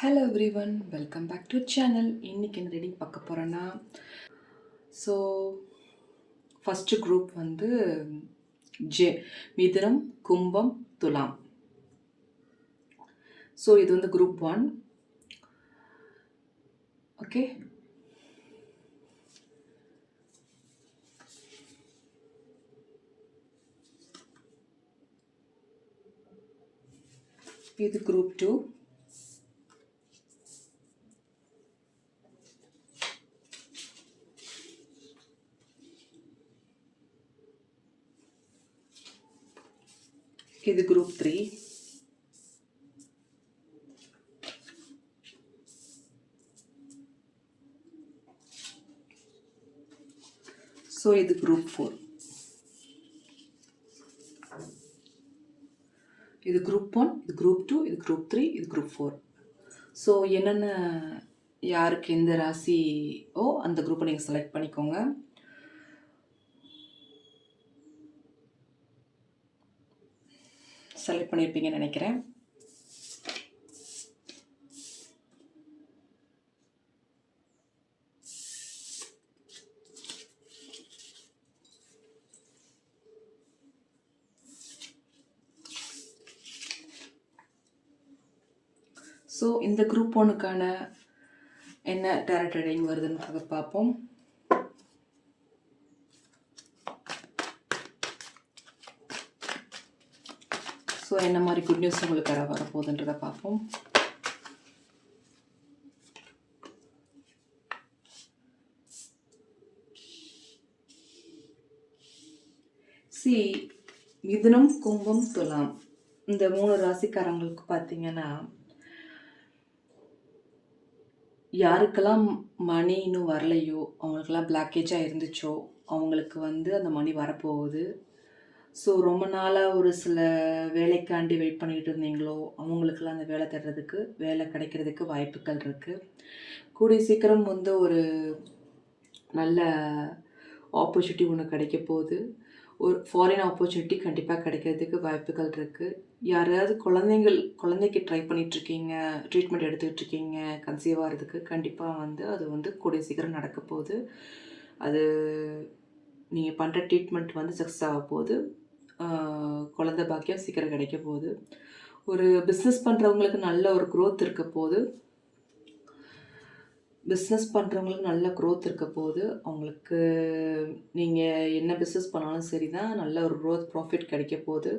Hello everyone, welcome back to channel. இன்றைக்கி என்ன reading பார்க்க போகிறேன்னா, ஸோ ஃபஸ்ட்டு குரூப் வந்து மிதுனம், கும்பம், துலாம். ஸோ இது வந்து குரூப் 1. ஓகே, இது குரூப் 2. இது குரூப் 3. ஸோ இது குரூப் 4. இது குரூப் 1, இது குரூப் 2, இது குரூப் 3, இது குரூப் 4. ஸோ என்னென்ன யாருக்கு எந்த ராசியோ அந்த குரூப்பை நீங்கள் செலக்ட் பண்ணிக்கோங்க. செலக்ட் பண்ணியிருப்பீங்கன்னு நினைக்கிறேன். ஸோ இந்த குரூப் 1க்கான என்ன டேரட் ரீடிங் வருதுன்னு பார்ப்போம். ஸோ என்ன மாதிரி குட் நியூஸ் உங்களுக்கு வரப்போகுதுன்றதை பார்ப்போம். மிதுனம், கும்பம், துலாம் இந்த 3 ராசிக்காரங்களுக்கு பார்த்தீங்கன்னா, யாருக்கெல்லாம் மணி இன்னும் வரலையோ, அவங்களுக்கெல்லாம் பிளாக்கேஜாக இருந்துச்சோ, அவங்களுக்கு வந்து அந்த மணி வரப்போகுது. ஸோ ரொம்ப நாளாக ஒரு சில வேலைக்காண்டி வெயிட் பண்ணிக்கிட்டு இருந்தீங்களோ, அவங்களுக்கெல்லாம் அந்த வேலை தேடுறதுக்கு, வேலை கிடைக்கிறதுக்கு வாய்ப்புகள் இருக்குது. கூடிய சீக்கிரம் வந்து ஒரு நல்ல ஆப்பர்ச்சுனிட்டி ஒன்று கிடைக்க போகுது. ஒரு ஃபாரின் ஆப்பர்ச்சுனிட்டி கண்டிப்பாக கிடைக்கிறதுக்கு வாய்ப்புகள் இருக்குது. யாராவது குழந்தைக்கு ட்ரை பண்ணிகிட்ருக்கீங்க, ட்ரீட்மெண்ட் எடுத்துக்கிட்டு இருக்கீங்க, கன்சீவ் ஆகிறதுக்கு கண்டிப்பாக வந்து அது வந்து கூடிய சீக்கிரம் நடக்க போகுது. அது நீங்கள் பண்ணுற ட்ரீட்மெண்ட் வந்து சக்ஸஸ் ஆக போகுது. குழந்தை பாக்கியம் சீக்கிரம் கிடைக்க போகுது. ஒரு பிஸ்னஸ் பண்ணுறவங்களுக்கு நல்ல ஒரு க்ரோத் இருக்க போகுது. பிஸ்னஸ் பண்ணுறவங்களுக்கு நல்ல க்ரோத் இருக்க போகுது. அவங்களுக்கு நீங்கள் என்ன பிஸ்னஸ் பண்ணாலும் சரி தான், நல்ல ஒரு க்ரோத் ப்ராஃபிட் கிடைக்க போகுது.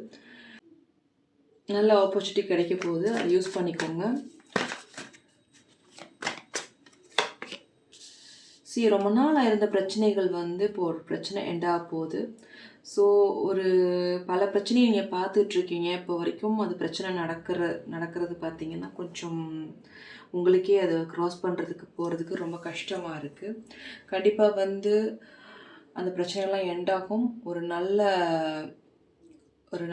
நல்ல ஆப்பர்ச்சுனிட்டி கிடைக்க போகுது. அதை யூஸ் பண்ணிக்கோங்க. ரொம்ப நாளாக இருந்த பிரச்சனைகள் வந்து இப்போ ஒரு பிரச்சனை எண்டாக போகுது. ஸோ ஒரு பல பிரச்சனையை நீங்கள் பார்த்துட்ருக்கீங்க இப்போ வரைக்கும். அது பிரச்சனை நடக்கிறது பார்த்தீங்கன்னா, கொஞ்சம் உங்களுக்கே அதை க்ராஸ் பண்ணுறதுக்கு போகிறதுக்கு ரொம்ப கஷ்டமாக இருக்குது. கண்டிப்பாக வந்து அந்த பிரச்சனைகள்லாம் எண்டாகும். ஒரு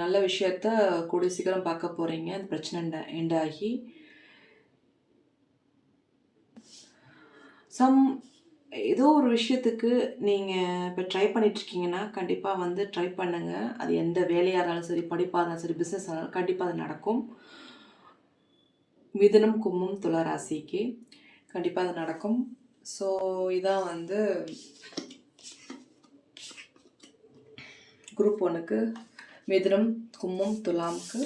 நல்ல விஷயத்த கூடிய சீக்கிரம் பார்க்க போகிறீங்க. அந்த பிரச்சனை எண்டாகி ஏதோ ஒரு விஷயத்துக்கு நீங்கள் இப்போ ட்ரை பண்ணிகிட்ருக்கீங்கன்னா, கண்டிப்பாக வந்து ட்ரை பண்ணுங்கள். அது எந்த வேலையாக இருந்தாலும் சரி, படிப்பாக இருந்தாலும் சரி, பிஸ்னஸ் இருந்தாலும் கண்டிப்பாக அது நடக்கும். மிதுனம், கும்பம், துலா ராசிக்கு கண்டிப்பாக அது நடக்கும். ஸோ இதான் வந்து குரூப் 1க்கு மிதுனம், கும்பம், துலாமுக்கு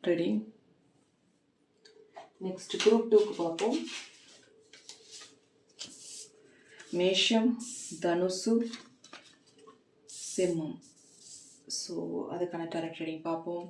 ரீடிங். நெக்ஸ்ட் குரூப் 2க்கு பார்ப்போம். மேஷம், தனுசு, சிம்மம். ஸோ அதுக்கான டேரக்ட் ரீடிங் பார்ப்போம்.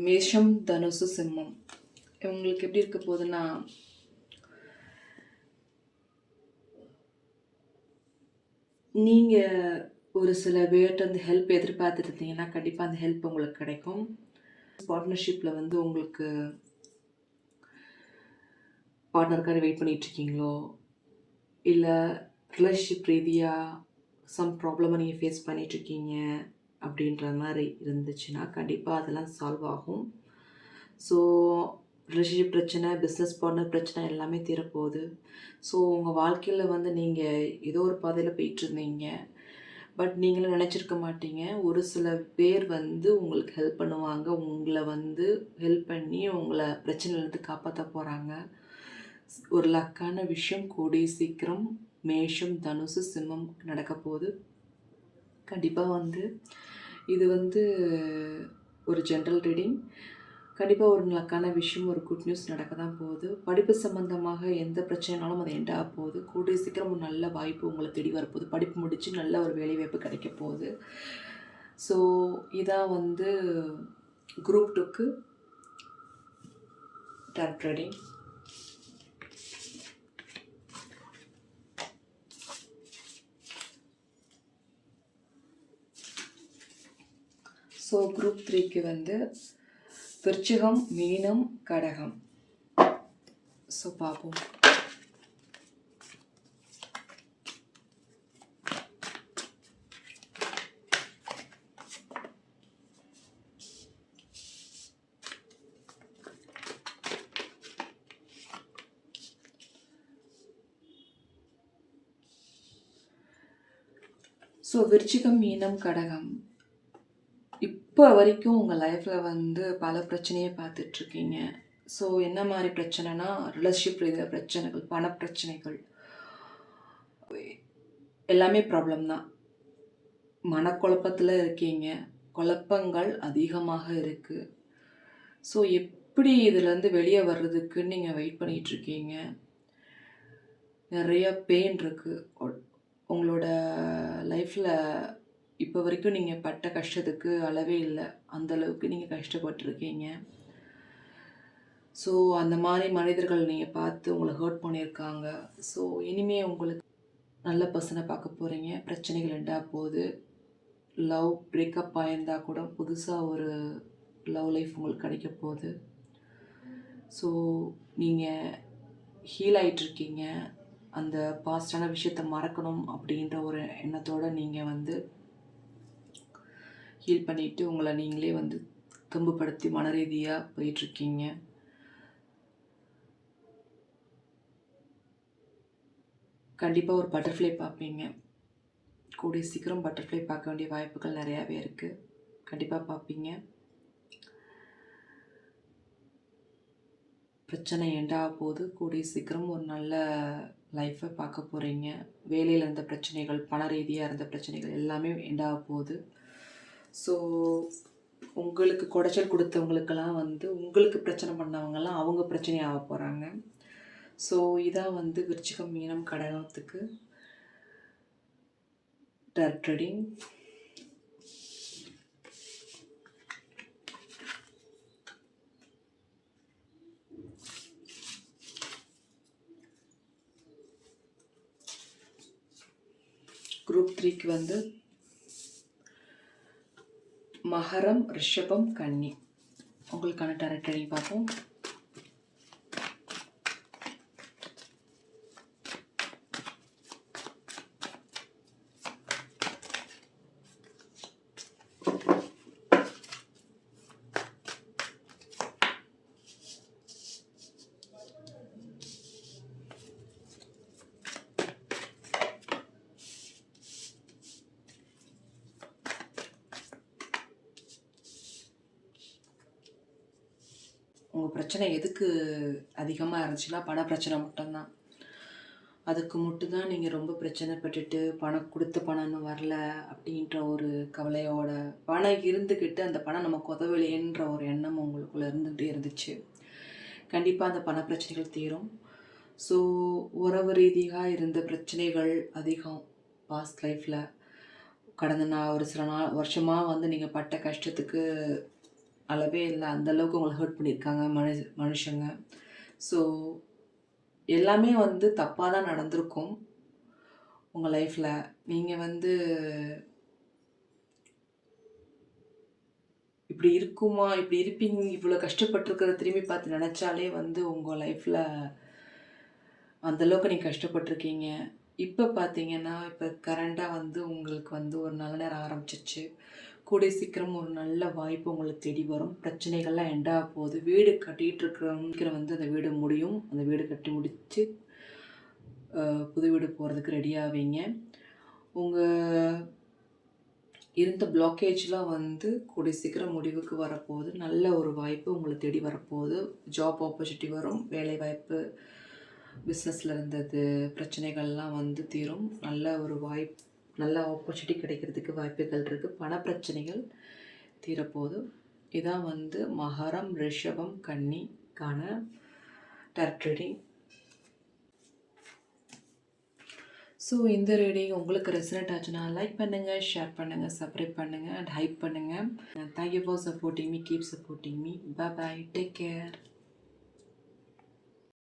மேஷம், தனுசு, சிம்மம் இவங்களுக்கு எப்படி இருக்க போகுதுன்னா, நீங்கள் ஒரு சில பேர்கிட்ட வந்து ஹெல்ப் எதிர்பார்த்துட்டு இருந்தீங்கன்னா கண்டிப்பாக அந்த ஹெல்ப் உங்களுக்கு கிடைக்கும். பார்ட்னர்ஷிப்பில் வந்து உங்களுக்கு பார்ட்னருக்காக வெயிட் பண்ணிகிட்ருக்கீங்களோ, இல்லை ரிலேஷன்ஷிப் ரீதியாக சம் ப்ராப்ளமை நீங்கள் ஃபேஸ் பண்ணிகிட்ருக்கீங்க அப்படின்ற மாதிரி இருந்துச்சுன்னா கண்டிப்பாக அதெல்லாம் சால்வ் ஆகும். ஸோ ரிலேஷன்ஷிப் பிரச்சனை, பிஸ்னஸ் பார்ட்னர் பிரச்சனை எல்லாமே தீரப்போகுது. ஸோ உங்கள் வாழ்க்கையில் வந்து நீங்கள் ஏதோ ஒரு பாதையில் போயிட்டுருந்தீங்க. பட் நீங்களும் நினச்சிருக்க மாட்டீங்க. ஒரு சில பேர் வந்து உங்களுக்கு ஹெல்ப் பண்ணுவாங்க. உங்களை வந்து ஹெல்ப் பண்ணி உங்களை பிரச்சனையிலேருந்து காப்பாற்ற போகிறாங்க. ஒரு லக்கான விஷயம் கூடிய சீக்கிரம் மேஷம், தனுசு, சிம்மம் நடக்க போகுது. கண்டிப்பாக வந்து இது வந்து ஒரு ஜென்ரல் ரீடிங். கண்டிப்பாக ஒரு லக்கான விஷயம், ஒரு குட் நியூஸ் நடக்க தான் போகுது. படிப்பு சம்மந்தமாக எந்த பிரச்சனைனாலும் அது எண்ட் ஆக போகுது. கூடிய சீக்கிரம் ஒரு நல்ல வாய்ப்பு உங்களை தேடி வரப்போகுது. படிப்பு முடித்து நல்ல ஒரு வேலைவாய்ப்பு கிடைக்க போகுது. ஸோ இதான் வந்து குரூப் 2க்கு டாரட் ரீடிங். ஸோ குரூப் 3க்கு வந்து விருச்சிகம், மீனம், கடகம். ஸோ பார்ப்போம். ஸோ விருச்சிகம், மீனம், கடகம் இப்போ வரைக்கும் உங்கள் லைஃப்பில் வந்து பல பிரச்சனையை பார்த்துட்ருக்கீங்க. ஸோ என்ன மாதிரி பிரச்சனைனா, ரிலேஷன்ஷிப் ரீதியாக பிரச்சனைகள், பணப்பிரச்சனைகள் எல்லாமே ப்ராப்ளம் தான். மனக்குழப்பத்தில் இருக்கீங்க. குழப்பங்கள் அதிகமாக இருக்குது. ஸோ எப்படி இதிலேருந்து வெளியே வர்றதுக்குன்னு நீங்கள் வெயிட் பண்ணிகிட்ருக்கீங்க. நிறைய பெயின் இருக்குது. உங்களோட லைஃப்பில் இப்போ வரைக்கும் நீங்கள் பட்ட கஷ்டத்துக்கு அளவே இல்லை. அந்தளவுக்கு நீங்கள் கஷ்டப்பட்டுருக்கீங்க. ஸோ அந்த மாதிரி மனிதர்கள் நீங்கள் பார்த்து உங்களை ஹர்ட் பண்ணியிருக்காங்க. ஸோ இனிமேல் உங்களுக்கு நல்ல பர்சனை பார்க்க போகிறீங்க. பிரச்சனைகள் எண்டாக போகுது. லவ் பிரேக்கப் ஆயிருந்தால் கூட புதுசாக ஒரு லவ் லைஃப் உங்களுக்கு கிடைக்க போகுது. ஸோ நீங்கள் ஹீல் ஆகிட்டுருக்கீங்க. அந்த பாஸ்டான விஷயத்தை மறக்கணும் அப்படின்ற ஒரு எண்ணத்தோடு நீங்கள் வந்து ஹீல் பண்ணிவிட்டு உங்களை நீங்களே வந்து தெம்புப்படுத்தி மன ரீதியாக போயிட்டுருக்கீங்க. கண்டிப்பாக ஒரு பட்டர்ஃப்ளை பார்ப்பீங்க. கூடிய சீக்கிரம் பட்டர்ஃப்ளை பார்க்க வேண்டிய வாய்ப்புகள் நிறையாவே இருக்குது. கண்டிப்பாக பார்ப்பீங்க. பிரச்சனை எண்டாக போகுது. கூடிய சீக்கிரம் ஒரு நல்ல லைஃப்பை பார்க்க போகிறீங்க. வேலையில் இருந்த பிரச்சனைகள், பண ரீதியாக இருந்த பிரச்சனைகள் எல்லாமே எண்டாக போகுது. ஸோ உங்களுக்கு குடைச்சல் கொடுத்தவங்களுக்கெல்லாம் வந்து உங்களுக்கு பிரச்சனை பண்ணவங்கெல்லாம் அவங்க பிரச்சனையாக போகிறாங்க. ஸோ இதான் வந்து விருச்சிகம், மீனம், கடகத்துக்கு டாரட் ரீடிங். குரூப் 3க்கு வந்து மகரம், ரிஷபம், கன்னி. உங்களுக்கான டாரட் ரீடிங் பார்ப்போம். உங்கள் பிரச்சனை எதுக்கு அதிகமாக இருந்துச்சுன்னா பண பிரச்சனை மட்டும்தான். அதுக்கு மட்டும்தான் நீங்கள் ரொம்ப பிரச்சனைப்பட்டுட்டு பணம் கொடுத்த பணம் இன்னும் வரல அப்படின்ற ஒரு கவலையோட பணம் இருந்துக்கிட்டு அந்த பணம் நமக்கு உதவலையேன்ற ஒரு எண்ணம் உங்களுக்குள்ளே இருந்துகிட்டே இருந்துச்சு. கண்டிப்பாக அந்த பண பிரச்சனைகள் தீரும். ஸோ உறவு ரீதியாக இருந்த பிரச்சனைகள் அதிகம் பாஸ்ட் லைஃப்பில். கடந்த ஒரு சில வருஷமாக வந்து நீங்கள் பட்ட கஷ்டத்துக்கு அளவே இல்லை. அந்தளவுக்கு உங்களை ஹர்ட் பண்ணியிருக்காங்க மனுஷங்க. ஸோ எல்லாமே வந்து தப்பாக தான் நடந்திருக்கும் உங்கள் லைஃப்பில். நீங்கள் வந்து இப்படி இருக்குமா, இப்படி இருப்பீங்க, இவ்வளோ கஷ்டப்பட்டுருக்கிறத திரும்பி பார்த்து நினச்சாலே வந்து உங்கள் லைஃப்பில் அந்தளவுக்கு நீங்கள் கஷ்டப்பட்டுருக்கீங்க. இப்போ பார்த்தீங்கன்னா, இப்போ கரண்ட்டாக வந்து உங்களுக்கு வந்து ஒரு நல்ல நேரம் ஆரம்பிச்சிருச்சு. கூடிய சீக்கிரம் ஒரு நல்ல வாய்ப்பு உங்களை தேடி வரும். பிரச்சனைகள்லாம் எண்ட் ஆக போகுது. வீடு கட்டிகிட்டு இருக்கிறவங்க வந்து அந்த வீடு முடியும். அந்த வீடு கட்டி முடித்து புது வீடு போகிறதுக்கு ரெடி ஆவீங்க. உங்கள் இருந்த பிளாக்கேஜ்லாம் வந்து கூடிய சீக்கிரம் முடிவுக்கு வரப்போகுது. நல்ல ஒரு வாய்ப்பு உங்களை தேடி வரப்போகுது. ஜாப் ஆப்பர்ச்சுனிட்டி வரும். வேலைவாய்ப்பு, பிஸ்னஸில் இருந்தது பிரச்சனைகள்லாம் வந்து தீரும். நல்ல ஒரு நல்ல ஆப்பர்ச்சுனிட்டி கிடைக்கிறதுக்கு வாய்ப்புகள் இருக்குது. பண பிரச்சனைகள் தீரப்போகுது. இதான் வந்து மகரம், ரிஷபம், கன்னிக்கான டாரட் ரீடிங். ஸோ இந்த ரீடிங் உங்களுக்கு ரெசனேட் ஆச்சுன்னா லைக் பண்ணுங்கள், ஷேர் பண்ணுங்கள், சப்ஸ்கிரைப் பண்ணுங்கள் அண்ட் ஹைப் பண்ணுங்கள். Thank you for supporting me. Keep supporting me. Bye bye. Take care.